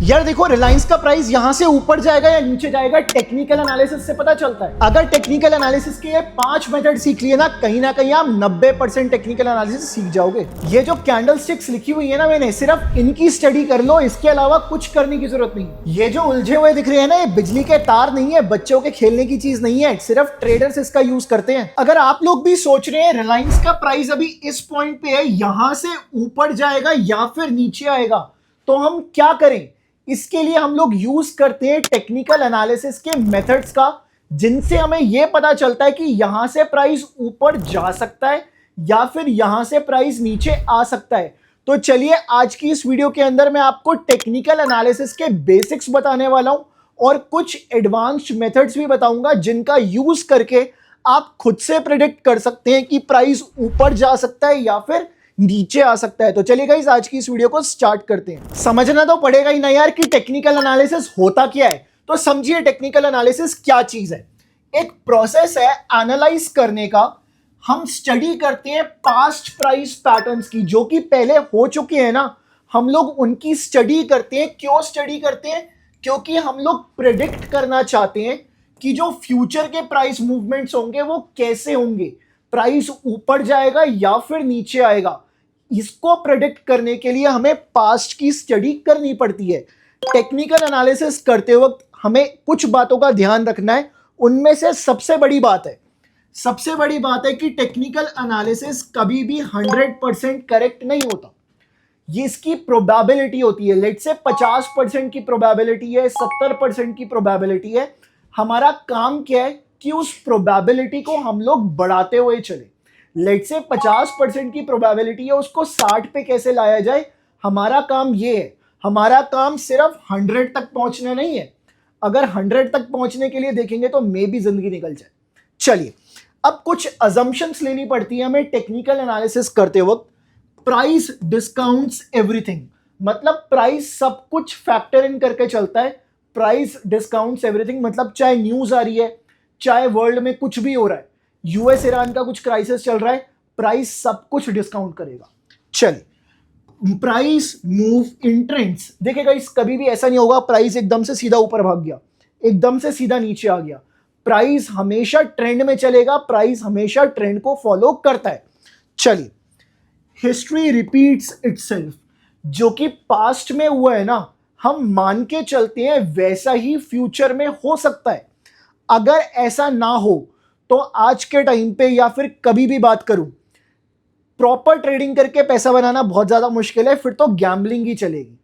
यार देखो, रिलायंस का प्राइस यहां से ऊपर जाएगा या नीचे जाएगा टेक्निकल एनालिसिस से पता चलता है। अगर टेक्निकल एनालिसिस के 5 मेथड सीख लिए ना कहीं आप 90% टेक्निकल एनालिसिस सीख जाओगे। ये जो कैंडल स्टिक्स लिखी हुई है ना, मैंने सिर्फ इनकी स्टडी कर लो, इसके अलावा कुछ करने की जरूरत नहीं। ये जो उलझे हुए दिख रहे हैं ना, ये बिजली के तार नहीं है, बच्चों के खेलने की चीज नहीं है, सिर्फ ट्रेडर्स इसका यूज करते हैं। अगर आप लोग भी सोच रहे हैं रिलायंस का प्राइस अभी इस पॉइंट पे है, यहां से ऊपर जाएगा या फिर नीचे आएगा, तो हम क्या करें? इसके लिए हम लोग यूज करते हैं टेक्निकल एनालिसिस के मेथड्स का, जिनसे हमें यह पता चलता है कि यहां से प्राइस ऊपर जा सकता है या फिर यहां से प्राइस नीचे आ सकता है। तो चलिए आज की इस वीडियो के अंदर मैं आपको टेक्निकल एनालिसिस के बेसिक्स बताने वाला हूं और कुछ एडवांस्ड मेथड्स भी बताऊंगा, जिनका यूज करके आप खुद से प्रेडिक्ट कर सकते हैं कि प्राइस ऊपर जा सकता है या फिर नीचे आ सकता है। तो चलिए गाइस आज की इस वीडियो को स्टार्ट करते हैं। समझना तो पड़ेगा ही ना यार कि टेक्निकल एनालिसिस होता क्या है। तो समझिए टेक्निकल एनालिसिस क्या चीज है। एक प्रोसेस है एनालाइज करने का। हम स्टडी करते हैं पास्ट प्राइस पैटर्न्स की, जो कि पहले हो चुके हैं ना, हम लोग उनकी स्टडी करते हैं। क्यों स्टडी करते हैं? क्योंकि हम लोग प्रेडिक्ट करना चाहते हैं कि जो फ्यूचर के प्राइस मूवमेंट्स होंगे वो कैसे होंगे, प्राइस ऊपर जाएगा या फिर नीचे आएगा। इसको प्रेडिक्ट करने के लिए हमें पास्ट की स्टडी करनी पड़ती है। टेक्निकल एनालिसिस करते वक्त हमें कुछ बातों का ध्यान रखना है। उनमें से सबसे बड़ी बात है कि टेक्निकल एनालिसिस कभी भी 100% करेक्ट नहीं होता। ये इसकी प्रोबेबिलिटी होती है। लेट्स से 50% की प्रोबेबिलिटी है, 70% की प्रोबेबिलिटी है। हमारा काम क्या है कि उस प्रोबेबिलिटी को हम लोग बढ़ाते हुए चले। लेट्स से 50% की प्रोबेबिलिटी है, उसको 60 पे कैसे लाया जाए, हमारा काम ये है। हमारा काम सिर्फ 100 तक पहुंचना नहीं है। अगर 100 तक पहुंचने के लिए देखेंगे तो मे भी जिंदगी निकल जाए। चलिए अब कुछ अजम्पशंस लेनी पड़ती है हमें टेक्निकल एनालिसिस करते वक्त। प्राइस डिस्काउंट्स एवरीथिंग, मतलब प्राइस सब कुछ फैक्टर इन करके चलता है। प्राइस डिस्काउंट्स एवरीथिंग मतलब चाहे न्यूज आ रही है, चाहे वर्ल्ड में कुछ भी हो रहा है, यूएस ईरान का कुछ क्राइसिस चल रहा है, प्राइस सब कुछ डिस्काउंट करेगा। चलिए प्राइस मूव इन ट्रेंड्स। देखिएगा इस कभी भी ऐसा नहीं होगा प्राइस एकदम से सीधा ऊपर भाग गया, एकदम से सीधा नीचे आ गया। प्राइस हमेशा ट्रेंड में चलेगा, प्राइस हमेशा ट्रेंड को फॉलो करता है। चलिए हिस्ट्री रिपीट्स इटसेल्फ, जो कि पास्ट में हुआ है ना, हम मान के चलते हैं वैसा ही फ्यूचर में हो सकता है। अगर ऐसा ना हो तो आज के टाइम पे या फिर कभी भी बात करूं, प्रॉपर ट्रेडिंग करके पैसा बनाना बहुत ज्यादा मुश्किल है, फिर तो गैम्बलिंग ही चलेगी।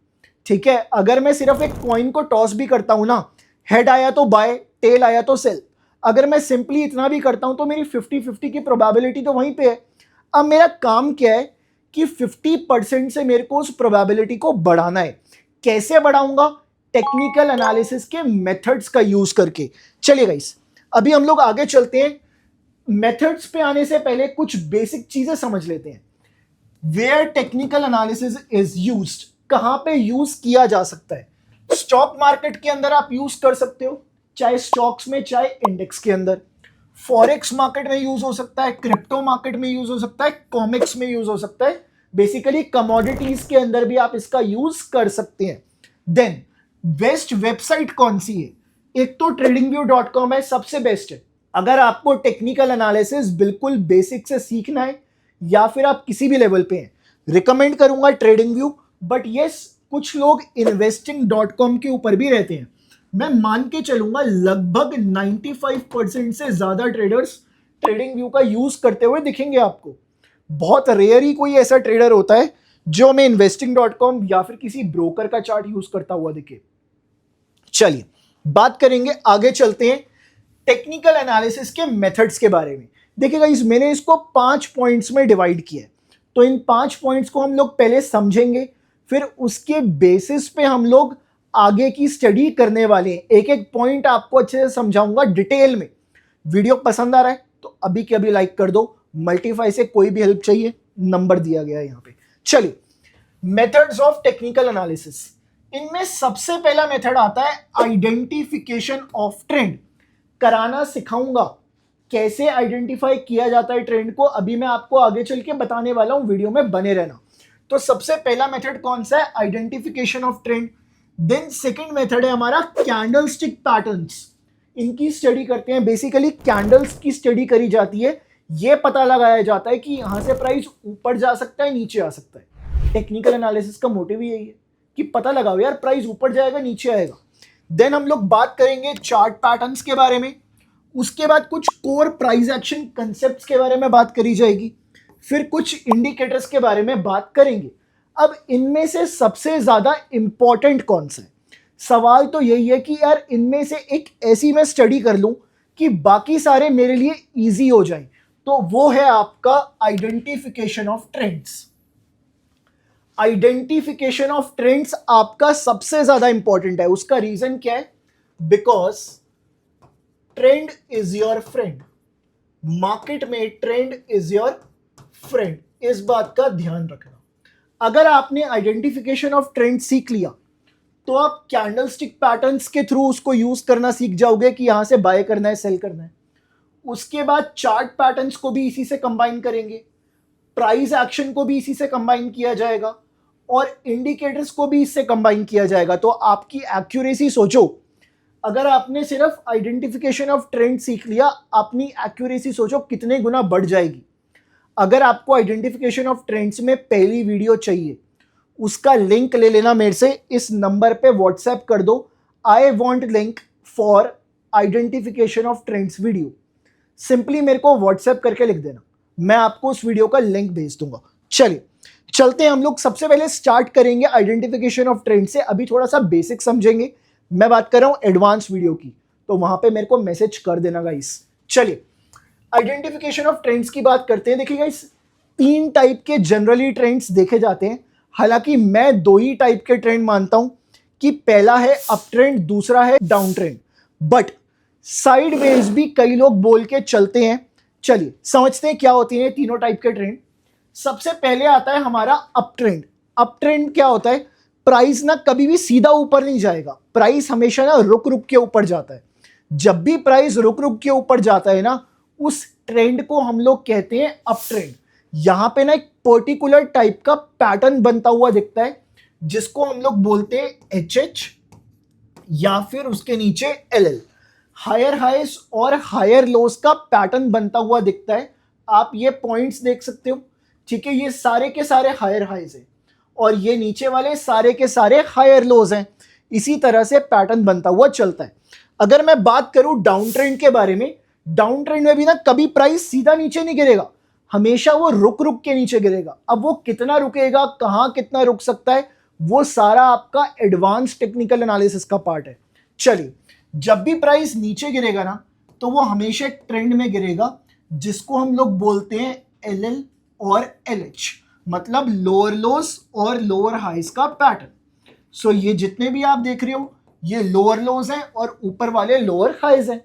ठीक है, अगर मैं सिर्फ एक कॉइन को टॉस भी करता हूं ना, हेड आया तो बाय, टेल आया तो सेल, अगर मैं सिंपली इतना भी करता हूं तो मेरी 50-50 की प्रोबेबिलिटी तो वहीं पे है। अब मेरा काम क्या है कि 50% से मेरे को उस प्रोबेबिलिटी को बढ़ाना है। कैसे बढ़ाऊंगा? टेक्निकल एनालिसिस के मेथड्स का यूज करके। चलिए गाइस अभी हम लोग आगे चलते हैं। मेथड्स पे आने से पहले कुछ बेसिक चीजें समझ लेते हैं। Where technical analysis is used, कहां पे यूज किया जा सकता है? स्टॉक मार्केट के अंदर आप यूज कर सकते हो, चाहे स्टॉक्स में चाहे इंडेक्स के अंदर। फॉरेक्स मार्केट में यूज हो सकता है, क्रिप्टो मार्केट में यूज हो सकता है, कॉमिक्स में यूज हो सकता है। बेसिकली कमोडिटीज के अंदर भी आप इसका यूज कर सकते हैं। देन बेस्ट वेबसाइट कौन सी है? एक तो tradingview.com है, सबसे बेस्ट है। अगर आपको टेक्निकल एनालिसिस बिल्कुल बेसिक से सीखना है या फिर आप किसी भी लेवल पे हैं, रिकमेंड करूंगा ट्रेडिंग व्यू। बट यस, कुछ लोग investing.com के ऊपर भी रहते हैं। मैं मान के चलूंगा लगभग 95% से ज्यादा ट्रेडर्स ट्रेडिंग व्यू का यूज करते हुए दिखेंगे आपको। बहुत रेयर ही कोई ऐसा ट्रेडर होता है जो हमें investing.com या फिर किसी ब्रोकर का चार्ट यूज करता हुआ दिखे। चलिए बात करेंगे, आगे चलते हैं टेक्निकल एनालिसिस के मेथड्स के बारे में। देखिएगा मैंने इसको 5 पॉइंट्स में डिवाइड किया है। तो इन 5 पॉइंट्स को हम लोग पहले समझेंगे, फिर उसके बेसिस पे हम लोग आगे की स्टडी करने वाले हैं। एक एक पॉइंट आपको अच्छे से समझाऊंगा डिटेल में। वीडियो पसंद आ रहा है तो अभी के अभी लाइक कर दो। मल्टीफाई से कोई भी हेल्प चाहिए, नंबर दिया गया है यहाँ पे। चलिए मेथड्स ऑफ टेक्निकल एनालिसिस, इनमें सबसे पहला मेथड आता है आइडेंटिफिकेशन ऑफ ट्रेंड। कराना सिखाऊंगा कैसे आइडेंटिफाई किया जाता है ट्रेंड को, अभी मैं आपको आगे चल के बताने वाला हूं, वीडियो में बने रहना। तो सबसे पहला मेथड कौन सा है? Identification of trend. Then second method है हमारा कैंडलस्टिक पैटर्न्स। इनकी स्टडी करते हैं। बेसिकली कैंडल्स की स्टडी करी जाती है, ये पता लगाया जाता है कि यहां से प्राइस ऊपर जा सकता है, नीचे आ सकता है। टेक्निकल एनालिसिस का मोटिव ही यही है कि पता लगाओ यार प्राइस ऊपर जाएगा नीचे आएगा। देन हम लोग बात करेंगे चार्ट पैटर्न्स के बारे में। उसके बाद कुछ कोर प्राइस एक्शन कंसेप्ट्स के बारे में बात करी जाएगी। फिर कुछ इंडिकेटर्स के बारे में बात करेंगे। अब इनमें से सबसे ज्यादा इंपॉर्टेंट कौन सा है? सवाल तो यही है कि यार इनमें से एक ऐसी मैं स्टडी कर लूं कि बाकी सारे मेरे लिए इजी हो जाएं, तो वो है आपका identification of trends. Identification of trends आपका सबसे ज्यादा इंपॉर्टेंट है। उसका रीजन क्या है? Because trend is your friend. Market में ट्रेंड इज योर फ्रेंड, इस बात का ध्यान रखना। अगर आपने आइडेंटिफिकेशन ऑफ ट्रेंड सीख लिया तो आप कैंडलस्टिक पैटर्न्स के थ्रू उसको यूज करना सीख जाओगे कि यहां से बाय करना है, सेल करना है। उसके बाद चार्ट पैटर्न्स को भी इसी से कंबाइन करेंगे, प्राइस एक्शन को भी इसी से कंबाइन किया जाएगा और इंडिकेटर्स को भी इससे कंबाइन किया जाएगा। तो आपकी एक्यूरेसी सोचो, अगर आपने सिर्फ आइडेंटिफिकेशन ऑफ ट्रेंड सीख लिया, अपनी एक्यूरेसी सोचो कितने गुना बढ़ जाएगी। अगर आपको आइडेंटिफिकेशन ऑफ ट्रेंड्स में पहली वीडियो चाहिए, उसका लिंक ले लेना मेरे से, इस नंबर पे व्हाट्सएप कर दो, I want link for identification of trends video. Simply मेरे को व्हाट्सएप करके लिख देना, मैं आपको उस वीडियो का लिंक भेज दूंगा। चलिए चलते हैं हम लोग। सबसे पहले स्टार्ट करेंगे आइडेंटिफिकेशन ऑफ ट्रेंड से। अभी थोड़ा सा बेसिक समझेंगे, मैं बात कर रहा हूं एडवांस वीडियो की, तो वहां पे मेरे को मैसेज कर देना गाइस। चलिए आइडेंटिफिकेशन ऑफ ट्रेंड्स की बात करते हैं। देखिए गाइस, 3 टाइप के जनरली ट्रेंड्स देखे जाते हैं। हालांकि मैं 2 ही टाइप के ट्रेंड मानता हूं कि पहला है अप ट्रेंड, दूसरा है डाउन ट्रेंड। बट साइडवेज भी कई लोग बोल के चलते हैं। चलिए समझते हैं क्या होती है तीनों टाइप के ट्रेंड। सबसे पहले आता है हमारा अप ट्रेंड। अप ट्रेंड क्या होता है? प्राइस ना कभी भी सीधा ऊपर नहीं जाएगा, प्राइस हमेशा ना रुक रुक के ऊपर जाता है। जब भी प्राइस रुक रुक के ऊपर जाता है ना, उस ट्रेंड को हम लोग कहते हैं अप ट्रेंड। यहां पे ना एक पर्टिकुलर टाइप का पैटर्न बनता हुआ दिखता है, जिसको हम लोग बोलते हैं HH या फिर उसके नीचे LL। हायर हाइज और हायर लोस का पैटर्न बनता हुआ दिखता है। आप ये पॉइंट्स देख सकते हो, ठीक है, ये सारे के सारे हायर हाइज हैं और ये नीचे वाले सारे के सारे हायर लोज हैं। इसी तरह से पैटर्न बनता हुआ चलता है। अगर मैं बात करूं डाउन ट्रेंड के बारे में, डाउन ट्रेंड में भी ना कभी प्राइस सीधा नीचे नहीं गिरेगा, हमेशा वो रुक रुक के नीचे गिरेगा। अब वो कितना रुकेगा, कहां कितना रुक सकता है, वो सारा आपका एडवांस टेक्निकल एनालिसिस का पार्ट है। चलिए, जब भी प्राइस नीचे गिरेगा ना, तो वो हमेशा ट्रेंड में गिरेगा, जिसको हम लोग बोलते हैं LL और LH, मतलब लोअर लोस और लोअर हाइज का पैटर्न। सो ये जितने भी आप देख रहे हो, ये लोअर लोस हैं और ऊपर वाले लोअर हाइज हैं।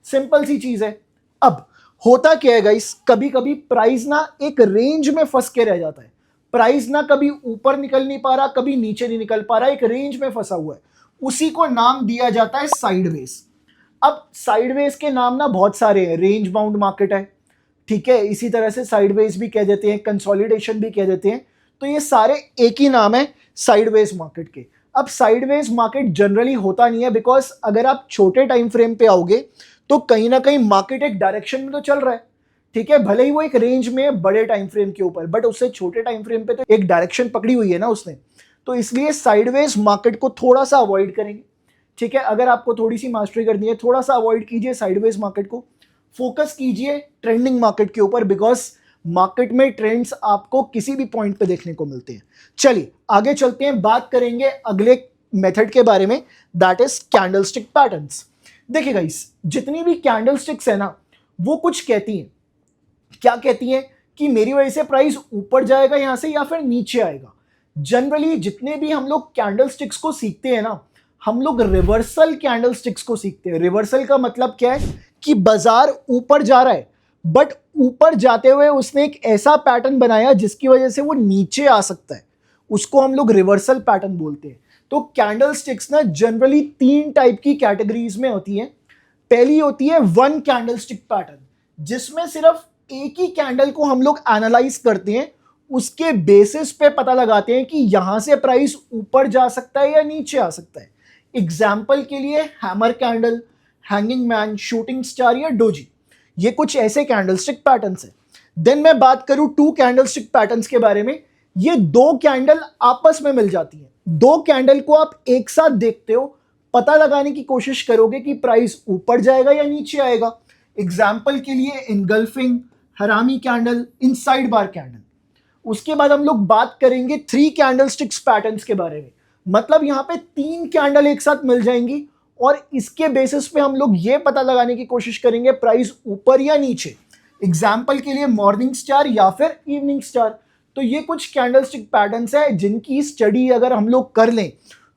सिंपल सी चीज है। अब होता क्या है गाइस, कभी कभी प्राइस ना एक रेंज में फंस के रह जाता है। प्राइस ना कभी ऊपर निकल नहीं पा रहा, कभी नीचे नहीं निकल पा रहा, एक रेंज में फंसा हुआ है। उसी को नाम दिया जाता है साइडवेज। अब साइडवेज के नाम ना बहुत सारे हैं। रेंज बाउंड मार्केट है, ठीक है, इसी तरह से साइडवेज भी कह देते हैं, कंसोलिडेशन भी कह देते हैं। तो ये सारे एक ही नाम है साइडवेज मार्केट के। अब साइडवेज मार्केट जनरली होता नहीं है, बिकॉज अगर आप छोटे टाइम फ्रेम पे आओगे तो कहीं ना कहीं मार्केट एक डायरेक्शन में तो चल रहा है, ठीक है, भले ही वो एक रेंज में बड़े टाइम फ्रेम के ऊपर, बट उससे छोटे टाइम फ्रेम पे तो एक डायरेक्शन पकड़ी हुई है ना उसने। तो इसलिए साइडवेज मार्केट को थोड़ा सा अवॉइड करेंगे, ठीक है। अगर आपको थोड़ी सी मास्टरी करनी है, थोड़ा सा अवॉइड कीजिए साइडवेज मार्केट को, फोकस कीजिए ट्रेंडिंग मार्केट के ऊपर, बिकॉज मार्केट में ट्रेंड्स आपको किसी भी पॉइंट पे देखने को मिलते हैं। चलिए आगे चलते हैं, बात करेंगे अगले मेथड के बारे में, दैट इज कैंडलस्टिक पैटर्न्स। देखिए गाइस, जितनी भी कैंडलस्टिक्स है ना, वो कुछ कहती हैं। क्या कहती हैं? कि मेरी वजह से प्राइस ऊपर जाएगा यहां से या फिर नीचे आएगा। जनरली जितने भी हम लोग कैंडलस्टिक्स को सीखते हैं ना, हम लोग रिवर्सल कैंडलस्टिक्स को सीखते हैं। रिवर्सल का मतलब क्या है? कि बाजार ऊपर जा रहा है, बट ऊपर जाते हुए उसने एक ऐसा पैटर्न बनाया जिसकी वजह से वो नीचे आ सकता है, उसको हम लोग रिवर्सल पैटर्न बोलते हैं। तो कैंडलस्टिक्स ना जनरली 3 टाइप की कैटेगरीज में होती हैं। पहली होती है वन कैंडलस्टिक पैटर्न, जिसमें सिर्फ एक ही कैंडल को हम लोग एनालाइज करते हैं, उसके बेसिस पे पता लगाते हैं कि यहां से प्राइस ऊपर जा सकता है या नीचे आ सकता है। एग्जाम्पल के लिए hammer candle, hanging man, shooting star या डोजी, ये कुछ ऐसे कैंडलस्टिक पैटर्न्स हैं। देन मैं बात करूं टू कैंडलस्टिक पैटर्न्स के बारे में, ये दो कैंडल आपस में मिल जाती हैं। दो कैंडल को आप एक साथ देखते हो, पता लगाने की कोशिश करोगे कि प्राइस ऊपर जाएगा या नीचे आएगा। एग्जाम्पल के लिए इनगल्फिंग, हरामी कैंडल, इनसाइड बार कैंडल। उसके बाद हम लोग बात करेंगे थ्री कैंडलस्टिक्स पैटर्न्स के बारे में, मतलब यहां पे तीन कैंडल एक साथ मिल जाएंगी और इसके बेसिस पे हम लोग ये पता लगाने की कोशिश करेंगे प्राइस ऊपर या नीचे। एग्जाम्पल के लिए मॉर्निंग स्टार या फिर इवनिंग स्टार। तो ये कुछ कैंडलस्टिक पैटर्न्स है जिनकी स्टडी अगर हम लोग कर लें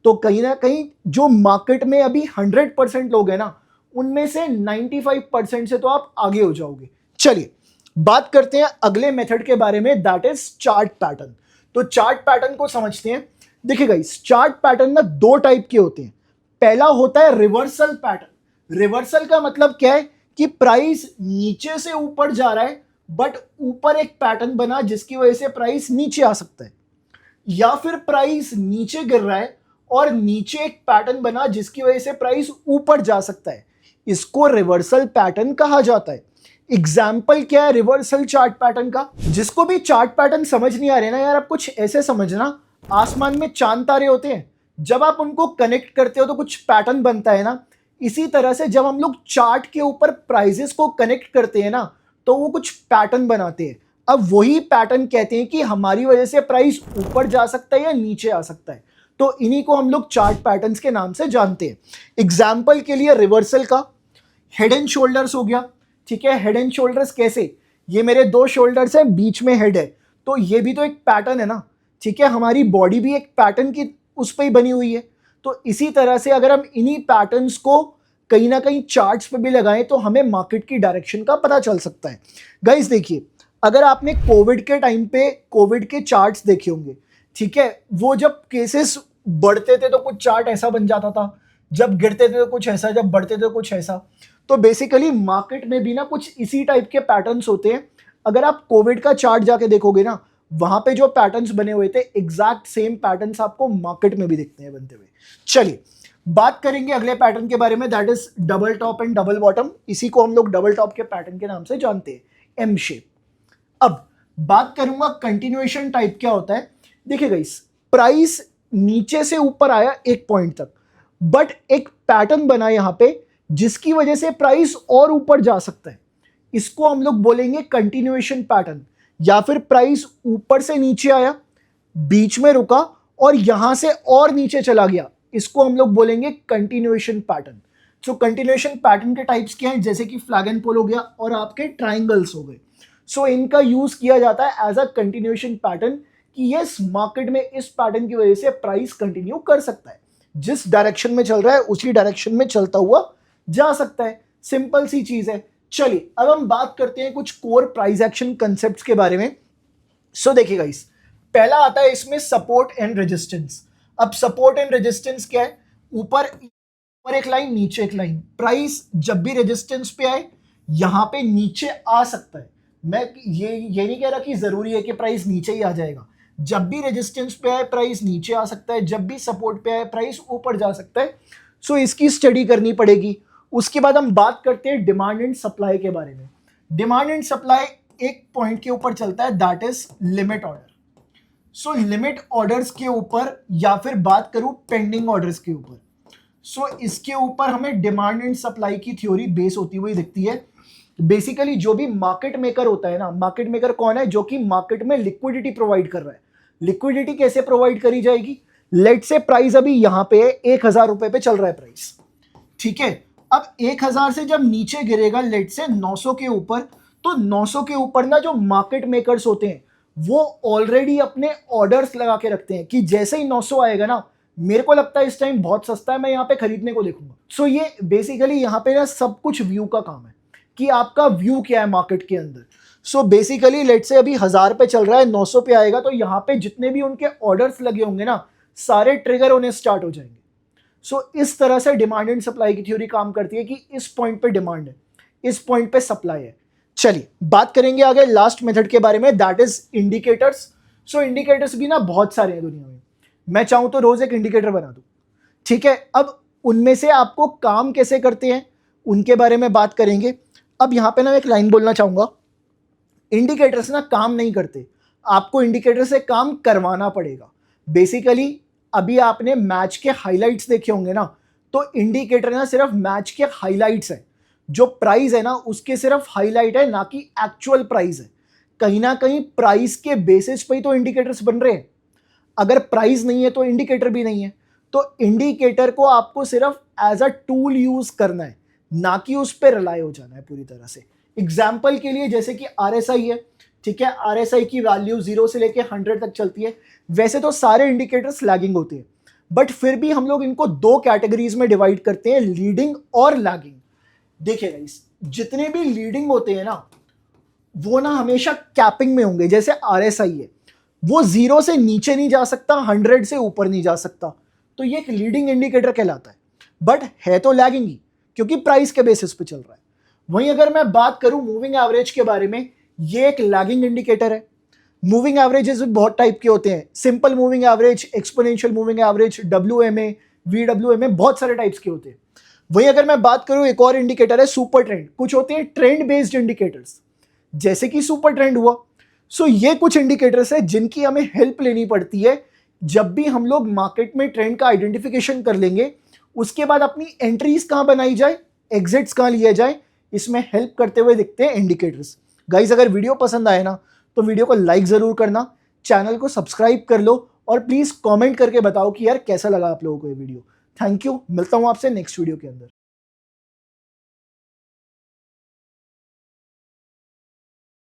तो कहीं ना कहीं जो मार्केट में अभी 100% लोग हैं ना, उनमें से 95% से तो आप आगे हो जाओगे। चलिए बात करते हैं अगले मेथड के बारे में, दैट इज चार्ट पैटर्न। तो चार्ट पैटर्न को समझते हैं। देखिए गाइस, चार्ट पैटर्न ना दो टाइप के होते हैं। पहला होता है रिवर्सल पैटर्न। रिवर्सल का मतलब क्या है कि प्राइस नीचे से ऊपर जा रहा है बट ऊपर एक पैटर्न बना जिसकी वजह से प्राइस नीचे आ सकता है, या फिर प्राइस नीचे गिर रहा है और नीचे एक पैटर्न बना जिसकी वजह से प्राइस ऊपर जा सकता है। इसको रिवर्सल पैटर्न कहा जाता है। एग्जाम्पल क्या है रिवर्सल चार्ट पैटर्न का? जिसको भी चार्ट पैटर्न समझ नहीं आ रहे ना यार, आप कुछ ऐसे समझना, आसमान में चांद तारे होते हैं, जब आप उनको कनेक्ट करते हो तो कुछ पैटर्न बनता है ना। इसी तरह से जब हम लोग चार्ट के ऊपर प्राइजेस को कनेक्ट करते हैं ना, तो वो कुछ पैटर्न बनाते हैं। अब वही पैटर्न कहते हैं कि हमारी वजह से प्राइस ऊपर जा सकता है या नीचे आ सकता है। तो इन्हीं को हम लोग चार्ट पैटर्न्स के नाम से जानते हैं। एग्जाम्पल के लिए रिवर्सल का हेड एंड शोल्डर्स हो गया, ठीक है। हेड एंड शोल्डर्स कैसे? ये मेरे दो शोल्डर्स हैं, बीच में हेड है, तो ये भी तो एक पैटर्न है ना, ठीक है। हमारी बॉडी भी एक पैटर्न की उस पर ही बनी हुई है। तो इसी तरह से अगर हम इन्हीं पैटर्न्स को कहीं ना कहीं चार्ट्स पे भी लगाएं तो हमें मार्केट की डायरेक्शन का पता चल सकता है। गाइस देखिए, अगर आपने कोविड के टाइम पे कोविड के चार्ट्स देखे होंगे, ठीक है, वो जब केसेस बढ़ते थे तो कुछ चार्ट ऐसा बन जाता था, जब गिरते थे तो कुछ ऐसा, जब बढ़ते थे तो कुछ ऐसा। तो बेसिकली मार्केट में भी ना कुछ इसी टाइप के पैटर्न्स होते हैं। अगर आप कोविड का चार्ट जाके देखोगे ना, वहां पे जो पैटर्न्स बने हुए थे एग्जैक्ट सेम पैटर्न्स आपको मार्केट में भी दिखते हैं बनते हुए। चलिए बात करेंगे अगले पैटर्न के बारे में, that is double top and double bottom. इसी को हम लोग डबल टॉप के पैटर्न के नाम से जानते हैं, एम शेप। अब बात करूंगा कंटिन्यूएशन टाइप क्या होता है। देखिए गाइस, प्राइस नीचे से ऊपर आया एक पॉइंट तक, बट एक पैटर्न बना यहां पे जिसकी वजह से प्राइस और ऊपर जा सकता है। इसको हम लोग बोलेंगे कंटिन्यूएशन पैटर्न। या फिर प्राइस ऊपर से नीचे आया, बीच में रुका और यहां से और नीचे चला गया, इसको हम लोग बोलेंगे कंटिन्यूएशन पैटर्न। सो कंटिन्यूएशन पैटर्न के टाइप्स क्या हैं? जैसे कि फ्लैग एंड पोल हो गया और आपके ट्राइंगल्स हो गए। सो इनका यूज किया जाता है एज अ कंटिन्यूएशन पैटर्न कि यस, मार्केट में इस पैटर्न की वजह से प्राइस कंटिन्यू कर सकता है, जिस डायरेक्शन में चल रहा है उसी डायरेक्शन में चलता हुआ जा सकता है। सिंपल सी चीज है। चलिए अब हम बात करते हैं कुछ कोर प्राइस एक्शन कंसेप्ट्स के बारे में। सो देखिए गाइस, पहला आता है इसमें सपोर्ट एंड रेजिस्टेंस। अब सपोर्ट एंड रेजिस्टेंस क्या है? ऊपर एक लाइन, नीचे एक लाइन। प्राइस जब भी रेजिस्टेंस पे आए यहां पे नीचे आ सकता है। मैं ये नहीं कह रहा कि जरूरी है कि प्राइस नीचे ही आ जाएगा। जब भी रेजिस्टेंस पे आए प्राइस नीचे आ सकता है, जब भी सपोर्ट पे आए प्राइस ऊपर जा सकता है। सो इसकी स्टडी करनी पड़ेगी। उसके बाद हम बात करते हैं डिमांड एंड सप्लाई के बारे में। डिमांड एंड सप्लाई एक पॉइंट के ऊपर चलता है, that is limit order. So limit orders के ऊपर, या फिर बात करूं पेंडिंग ऑर्डर्स के ऊपर, सो इसके ऊपर हमें डिमांड एंड सप्लाई की थ्योरी बेस होती हुई दिखती है। बेसिकली जो भी मार्केट मेकर होता है ना, मार्केट मेकर कौन है? जो कि मार्केट में लिक्विडिटी प्रोवाइड कर रहा है। लिक्विडिटी कैसे प्रोवाइड करी जाएगी? लेट से प्राइस अभी यहां पे 1,000 रुपए पे चल रहा है प्राइस, ठीक है। अब 1,000 से जब नीचे गिरेगा लेट से 900 के ऊपर, तो 900 के ऊपर ना जो मार्केट मेकर्स होते हैं वो ऑलरेडी अपने ऑर्डर्स लगा के रखते हैं कि जैसे ही 900 आएगा ना, मेरे को लगता है इस टाइम बहुत सस्ता है, मैं यहाँ पे खरीदने को देखूंगा। सो ये बेसिकली यहाँ पे ना सब कुछ व्यू का काम है कि आपका व्यू क्या है मार्केट के अंदर। सो बेसिकली लेट से अभी 1,000 पे चल रहा है, 900 पे आएगा तो यहाँ पे जितने भी उनके ऑर्डर्स लगे होंगे ना, सारे ट्रिगर होने स्टार्ट हो जाएंगे। सो इस तरह से डिमांड एंड सप्लाई की थ्योरी काम करती है कि इस पॉइंट पे डिमांड है, इस पॉइंट पे सप्लाई है। चलिए बात करेंगे आगे लास्ट मेथड के बारे में, that is indicators. So indicators भी ना बहुत सारे हैं दुनिया में, मैं चाहूं तो रोज एक इंडिकेटर बना दूं, ठीक है। अब उनमें से आपको काम कैसे करते हैं उनके बारे में बात करेंगे। अब यहां पे ना एक लाइन बोलना चाहूंगा, इंडिकेटर्स ना काम नहीं करते, आपको इंडिकेटर से काम करवाना पड़ेगा। बेसिकली अभी आपने मैच के हाइलाइट्स देखे होंगे ना, तो इंडिकेटर ना सिर्फ मैच के हाइलाइट्स है, जो प्राइस है ना उसके सिर्फ हाइलाइट है, ना कि एक्चुअल प्राइस है। कहीं ना कहीं प्राइस के बेसिस पे ही तो इंडिकेटर्स बन रहे हैं, अगर प्राइस नहीं है तो इंडिकेटर भी नहीं है। तो इंडिकेटर को आपको सिर्फ एज अ टूल यूज करना है, ना कि उस पर रिलाय हो जाना है पूरी तरह से। एग्जाम्पल के लिए जैसे कि आरएसआई है, ठीक है, आरएसआई की वैल्यू 0 से लेके 100 तक चलती है। वैसे तो सारे इंडिकेटर्स लैगिंग होते हैं, बट फिर भी हम लोग इनको दो कैटेगरीज में डिवाइड करते हैं, लीडिंग और लैगिंग। देखिए गाइस, जितने भी लीडिंग होते हैं ना वो ना हमेशा कैपिंग में होंगे। जैसे आरएसआई है, वो 0 से नीचे नहीं जा सकता, 100 से ऊपर नहीं जा सकता, तो ये एक लीडिंग इंडिकेटर कहलाता है, बट है तो लैगिंग ही, क्योंकि प्राइस के बेसिस पे चल रहा है। वहीं अगर मैं बात करूं मूविंग एवरेज के बारे में, ये एक लैगिंग इंडिकेटर है। मूविंग एवरेजेस भी बहुत टाइप के होते हैं, simple moving average, exponential moving average, WMA, VWMA, बहुत सारे टाइप्स के होते हैं। वहीं अगर मैं बात करूं, एक और इंडिकेटर है सुपर ट्रेंड। कुछ होते हैं ट्रेंड बेस्ड इंडिकेटर्स, जैसे कि सुपर ट्रेंड हुआ। सो ये कुछ इंडिकेटर्स है जिनकी हमें हेल्प लेनी पड़ती है जब भी हम लोग मार्केट में ट्रेंड का आइडेंटिफिकेशन कर लेंगे, उसके बाद अपनी एंट्रीज कहां बनाई जाए, एग्जिट्स कहां लिए जाए, इसमें हेल्प करते हुए दिखते हैं इंडिकेटर्स। गाइस, अगर वीडियो पसंद आए ना तो वीडियो को लाइक जरूर करना, चैनल को सब्सक्राइब कर लो, और प्लीज कमेंट करके बताओ कि यार कैसा लगा आप लोगों को ये वीडियो। थैंक यू, मिलता हूं आपसे नेक्स्ट वीडियो के अंदर।